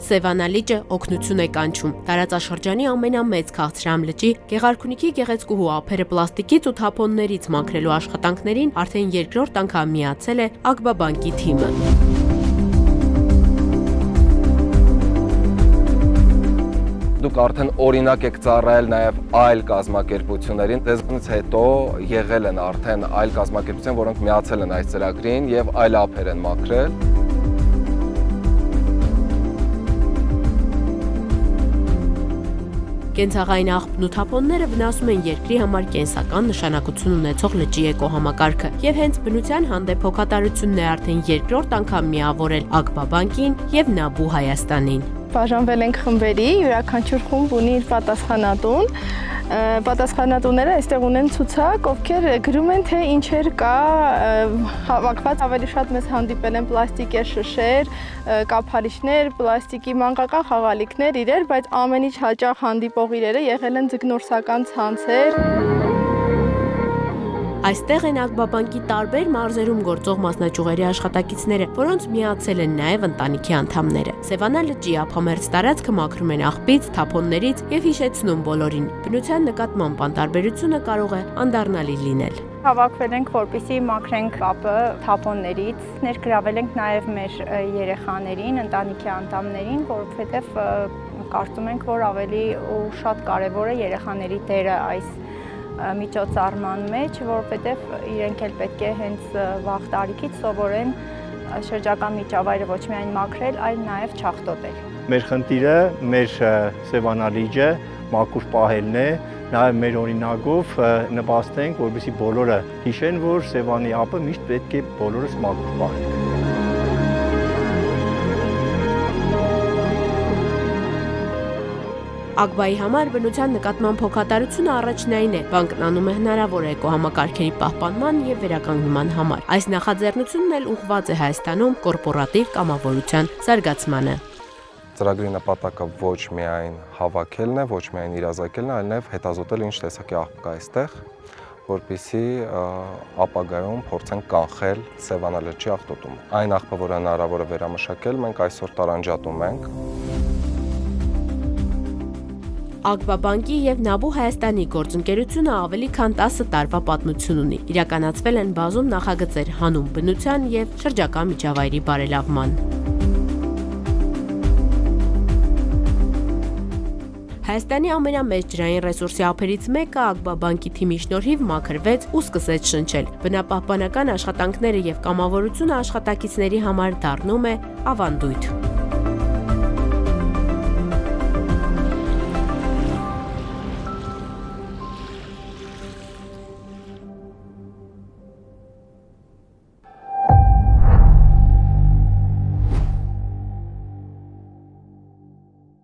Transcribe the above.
Սևանա լիճը օգնություն է կանչում։ Տարածաշրջանի ամենամեծ քաղցրամ լճի Գեղարքունիքի գեղեցկուհու ափերը պլաստիկից ու թափոններից մաքրելու աշխատանքներին արդեն երկրորդ անգամ միացել է Ագբաբանկի թիմը։ Դուք արդեն օրինակ եք ծառայել նաև այլ կազմակերպություններին, դեզնից հետո եղել են արդեն այլ կազմակերպություններ, որոնք միացել են այս ծրագրին եւ այլ ափեր են մաքրել։ Կենցաղային աղբն ու թափոնները վնասում են երկրի համար կենսական նշանակություն ունեցող լճի էկոհամակարգը եւ հենց բնության հանդեպ հոգատարությունն է արդեն երկրորդ անգամ միավորել Ագբաբանկին եւ Նաբու Հայաստանին։ Բաժանվել ենք խմբերի, յուրաքանչյուր խումբ ունի իր պատասխանատուն։ Պատասխանատուները այստեղ ունեն ցուցակ, ովքեր գրում են, թե ինչեր կա հավաքված, ավելի շատ մեզ հանդիպել են պլաստիկե շշեր, կափարիչներ, պլաստիկի մանկական խաղալիքներ իրեր, բայց ամենից հաճախ հանդիպող իրերը եղել են ձկնորսական ցանցեր։ Այստեղ են Ագբաբանկի տարբեր մարզերում գործող մասնաճյուղերի աշխատակիցները, որոնց միացել են նաև ընտանիքի անդամները։ Սևանա լճի ափամերձ տարածքը մաքրում են աղբից, թափոններից եւ հիշեցնում բոլորին։ Բնության նկատմամբ անտարբերությունը կարող է անդառնալի լինել։ Հավաքվել ենք, որպեսզի մաքրենք ափը թափոններից, ներգրավել ենք նաև մեր երեխաներին, ընտանիքի անդամներին, որովհետև կարծում ենք, որ ավելի ու շատ կարևոր է երեխաների դերը այս միջոցառման մեջ, որովհետև իրենք էլ պետք է հենց վաղ տարիքից սովորեն շրջակա միջավայրը ոչ միայն մաքրել, այլ նաև չախտոտել։ Մեր խնդիրը, մեր Սևանա լիճը մաքուր պահելն է, նաև մեր օրինակով նպաստենք, որպեսզի բոլորը հիշեն, որ Սևանի ափը միշտ պետք է բոլորս մաքուր պահենք։ Ագբայի համար բնության նկատմամբ հոգատարությունը առաջնային է, բանկն է հնարավոր էկոհամակարգերի պահպանման եւ վերականգնման համար։ Այս նախաձեռնությունն էլ ուղղված է Հայաստանում կորպորատիվ կամավորության զարգացմանը։ Ծրագրի նպատակը ոչ միայն հավաքելն է, ոչ միայն իրազեկելն է, այլ նաեւ հետազոտել ինչ տեսակի աղբ կա այստեղ, որպեսզի ապագայում փորձենք կանխել Սևանա լճի աղտոտումը։ Այն աղբը, որը հնարավոր է վերամշակել, մենք այսօր տարանջատում ենք։ Ագբաբանկի եւ Նաբու Հայաստանի գործընկերությունը ավելի քան 10 տարվա պատմություն ունի։ Իրականացվել են բազում նախագծեր հանուն բնության եւ շրջակա միջավայրի բարելավման։ Հայաստանի ամենամեծ ջրային ռեսուրսի ափերից մեկը Ագբաբանկի թիմի շնորհիվ մաքրվեց ու սկսեց շնչել։ Բնապահպանական աշխատանքները եւ կամավորությունը աշխատակիցների համար դառնում է ավանդույթ։